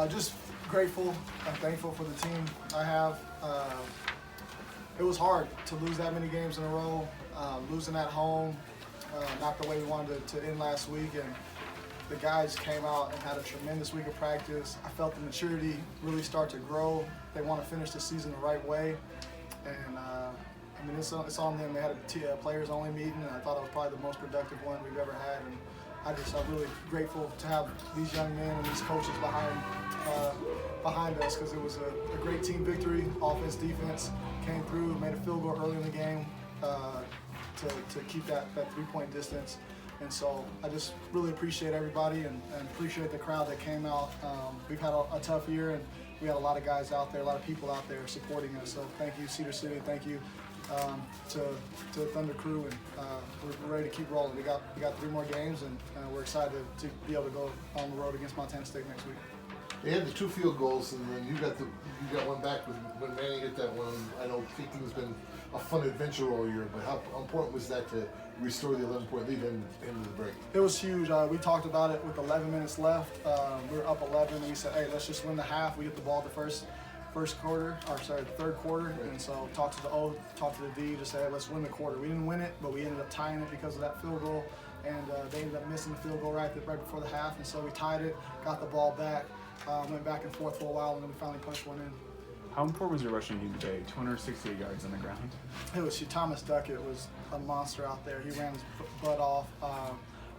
Just grateful and thankful for the team I have. It was hard to lose that many games in a row, losing at home, not the way we wanted to end last week. And the guys came out and had a tremendous week of practice. I felt the maturity really start to grow. They want to finish the season the right way. And I mean, it's on them. They had a players-only meeting, and I thought it was probably the most productive one we've ever had. And I'm really grateful to have these young men and these coaches behind us, because it was a great team victory. Offense, defense came through, made a field goal early in the game to keep that three-point distance. And so I just really appreciate everybody and appreciate the crowd that came out. We've had a tough year, and we had a lot of guys out there, a lot of people out there supporting us. So thank you, Cedar City. Thank you to the Thunder crew, and we're ready to keep rolling. We got 3 more games, and we're excited to be able to go on the road against Montana State next week. They had the 2 field goals, and then you got one back when Manny hit that one. I know kicking has been a fun adventure all year, but how important was that to restore the 11-point lead in the break? It was huge. We talked about it with 11 minutes left. We were up 11, and we said, hey, let's just win the half. We get the ball the third quarter, right. And so talked to the O, talked to the D, just say, hey, let's win the quarter. We didn't win it, but we ended up tying it because of that field goal, and they ended up missing the field goal right before the half, and so we tied it, got the ball back, went back and forth for a while, and then we finally punched one in. How important was your rushing game today? 268 yards on the ground. It was Thomas Duckett was a monster out there. He ran his butt off.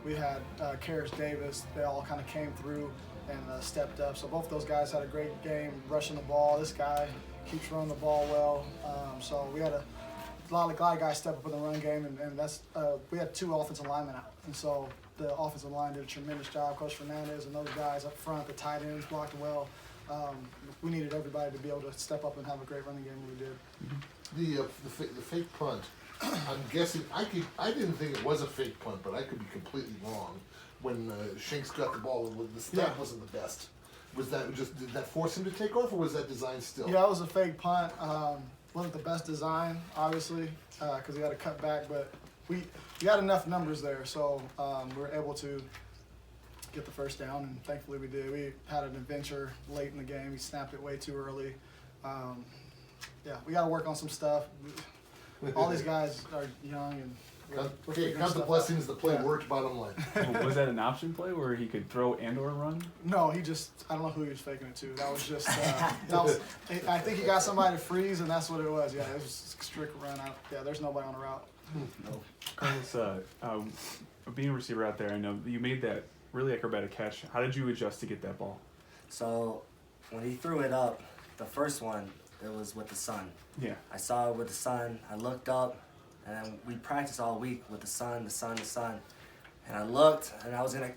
We had Karis Davis. They all kind of came through and stepped up. So both those guys had a great game rushing the ball. This guy keeps running the ball well. So we had a lot of guys step up in the run game, and that's we had 2 offensive linemen out, and so the offensive line did a tremendous job. Coach Fernandez and those guys up front, the tight ends blocked well. We needed everybody to be able to step up and have a great running game, and we did. The fake punt. I'm guessing I didn't think it was a fake punt, but I could be completely wrong. When Shanks got the ball, the snap wasn't the best. Was that did that force him to take off, or was that design still? Yeah, it was a fake punt. Wasn't the best design, obviously, because he had to cut back, but we had enough numbers there, so we were able to get the first down, and thankfully we did. We had an adventure late in the game. We snapped it way too early. Yeah, we got to work on some stuff. All these guys are young, and count the blessings. The play worked. Bottom line. Was that an option play where he could throw and/or run? No, I don't know who he was faking it to. That was just. I think he got somebody to freeze, and that's what it was. Yeah, it was a strict run out. Yeah, there's nobody on the route. No. Carlos, being a receiver out there, I know you made that really acrobatic catch. How did you adjust to get that ball? So when he threw it up, the first one, it was with the sun. Yeah. I saw it with the sun. I looked up, and then we practiced all week with the sun. And I looked, and I was gonna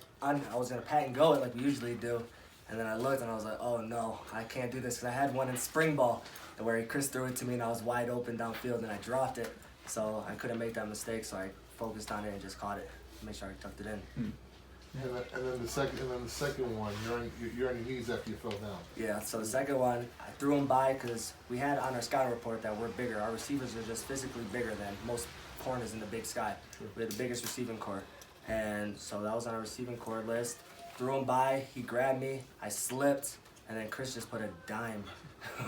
pat and go it like we usually do. And then I looked, and I was like, oh no, I can't do this, because I had one in spring ball where Chris threw it to me, and I was wide open downfield, and I dropped it. So I couldn't make that mistake, so I focused on it and just caught it. Make sure I tucked it in. And then the second one, you're on your knees after you fell down. Yeah, so the second one, I threw him by because we had on our scouting report that we're bigger. Our receivers are just physically bigger than most corners in the Big Sky. Sure. We had the biggest receiving core. And so that was on our receiving core list. Threw him by, he grabbed me, I slipped, and then Chris just put a dime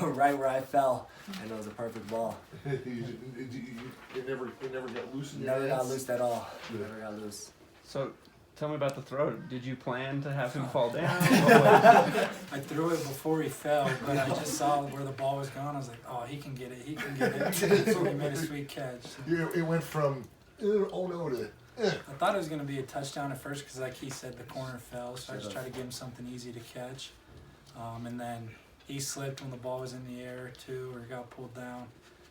right where I fell, and it was a perfect ball. It never got loose in your Never hands? got loose at all. Good. Never got loose. So, tell me about the throw. Did you plan to have him fall down? I threw it before he fell, but I just saw where the ball was going. I was like, oh, he can get it. So he made a sweet catch. It went from, oh no, to, I thought it was going to be a touchdown at first because, like he said, the corner fell. So I just tried to give him something easy to catch. And then he slipped when the ball was in the air, too, or got pulled down.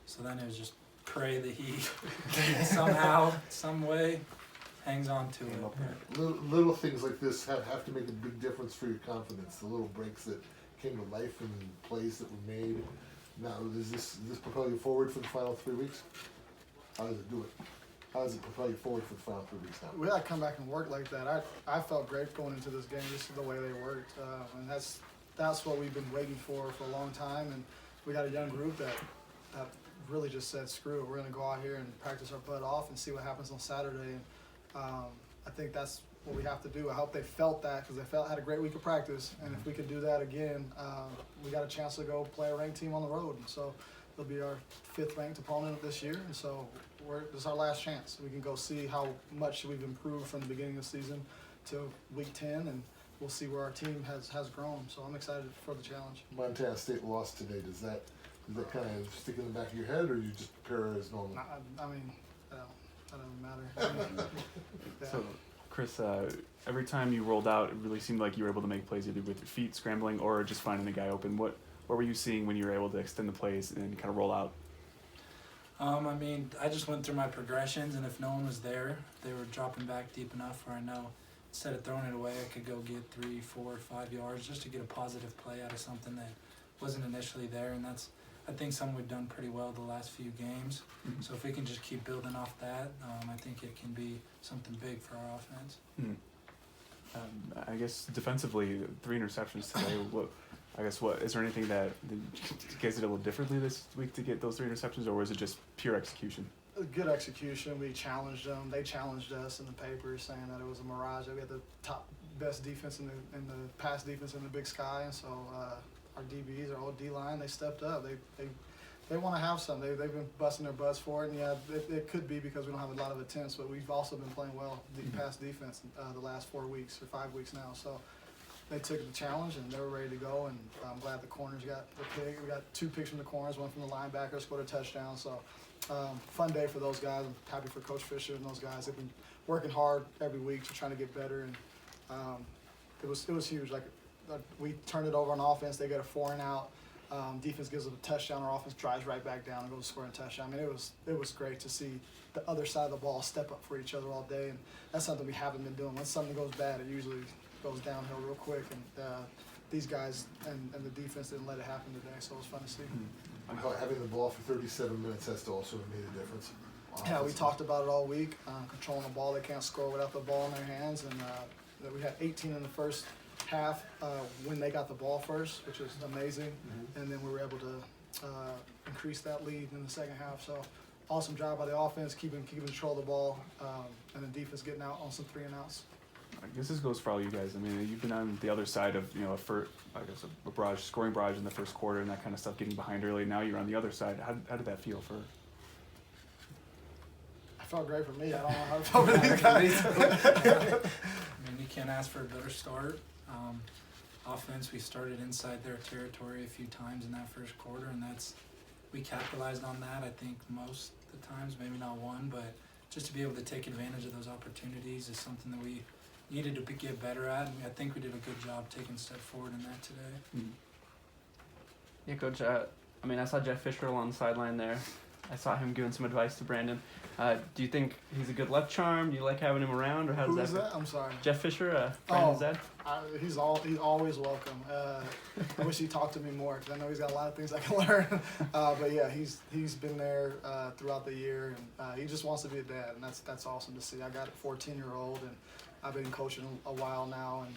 So then it was just pray that he somehow, some way, hangs on to it. Little things like this have to make a big difference for your confidence. The little breaks that came to life and plays that were made. Now, does this propel you forward for the final 3 weeks? How does it do it? How does it propel you forward for the final 3 weeks now? We had to come back and work like that. I felt great going into this game, just the way they worked, and that's what we've been waiting for a long time. And we got a young group that really just said, screw it, we're going to go out here and practice our butt off and see what happens on Saturday. And I think that's what we have to do. I hope they felt that because they had a great week of practice, and if we could do that again, we got a chance to go play a ranked team on the road, and so they'll be our 5th ranked opponent this year, and so this is our last chance. We can go see how much we've improved from the beginning of the season to week 10, and we'll see where our team has grown. So I'm excited for the challenge. Montana State lost today. Does that kind of stick in the back of your head, or you just prepare as normal? I mean, that doesn't matter. Yeah. So, Chris, every time you rolled out, it really seemed like you were able to make plays either with your feet scrambling or just finding the guy open. What were you seeing when you were able to extend the plays and kind of roll out? I mean, I just went through my progressions, and if no one was there, they were dropping back deep enough where I know instead of throwing it away, I could go get 3, 4, 5 yards just to get a positive play out of something that wasn't initially there, and that's, I think, something we've done pretty well the last few games. Mm-hmm. So if we can just keep building off that, I think it can be something big for our offense. I guess defensively, 3 interceptions today. What is there anything that you guys did a little differently this week to get those 3 interceptions, or was it just pure execution? Good execution. We challenged them. They challenged us in the papers, saying that it was a mirage. That we had the best defense in the pass defense in the Big Sky, and so our DBs, our old D line, they stepped up. They want to have some. They've been busting their butts for it, and yeah, it could be because we don't have a lot of attempts, but we've also been playing well pass defense the last 4 weeks or 5 weeks now. So they took the challenge and they were ready to go, and I'm glad the corners got the pick. We got 2 picks from the corners, 1 from the linebacker, scored a touchdown. So fun day for those guys. I'm happy for Coach Fisher and those guys. They've been working hard every week to try to get better, and it was huge. Like we turned it over on offense. They got a 4-and-out. Defense gives them a touchdown. Our offense drives right back down and goes to score a touchdown. I mean, it was great to see the other side of the ball step up for each other all day, and that's something we haven't been doing. When something goes bad, it usually goes downhill real quick, and these guys and the defense didn't let it happen today, so it was fun to see. Having the ball for 37 minutes has to also have made a difference. Yeah, we talked about it all week, controlling the ball. They can't score without the ball in their hands, and we had 18 in the first half when they got the ball first, which was amazing, and then we were able to increase that lead in the second half. So awesome job by the offense, keeping control of the ball, and the defense getting out on some 3-and-outs. I guess this goes for all you guys. I mean, you've been on the other side of a barrage, scoring barrage in the first quarter and that kind of stuff, getting behind early. Now you're on the other side. How did that feel for? I felt great for me. I don't know how it felt for these guys. I mean, you can't ask for a better start. Offense, we started inside their territory a few times in that first quarter, and we capitalized on that, I think, most of the times, maybe not one, but just to be able to take advantage of those opportunities is something that we needed to get better at, and I think we did a good job taking a step forward in that today. Yeah, Coach. I saw Jeff Fisher along the sideline there. I saw him giving some advice to Brandon. Do you think he's a good left charm? Do you like having him around, or how does Who is that? I'm sorry. Jeff Fisher, Brandon's dad. He's always welcome. I wish he talked to me more because I know he's got a lot of things I can learn. But yeah, he's been there throughout the year, and he just wants to be a dad, and that's awesome to see. I got a 14-year-old, and I've been coaching a while now, and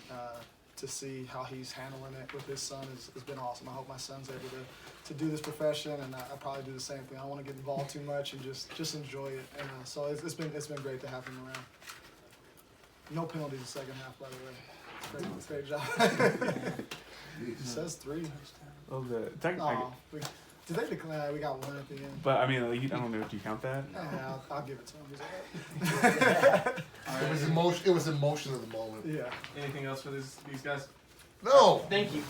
to see how he's handling it with his son has been awesome. I hope my son's able to do this profession, and I probably do the same thing. I don't want to get involved too much and just enjoy it. And so it's been great to have him around. No penalties the second half, by the way. It's great job. It says 3. Well, Did they declare we got 1 at the end? But I mean, I don't know if you count that. Yeah, I'll give it to him. It was emotion. It was emotion of the moment. Yeah. Anything else for these guys? No. Thank you.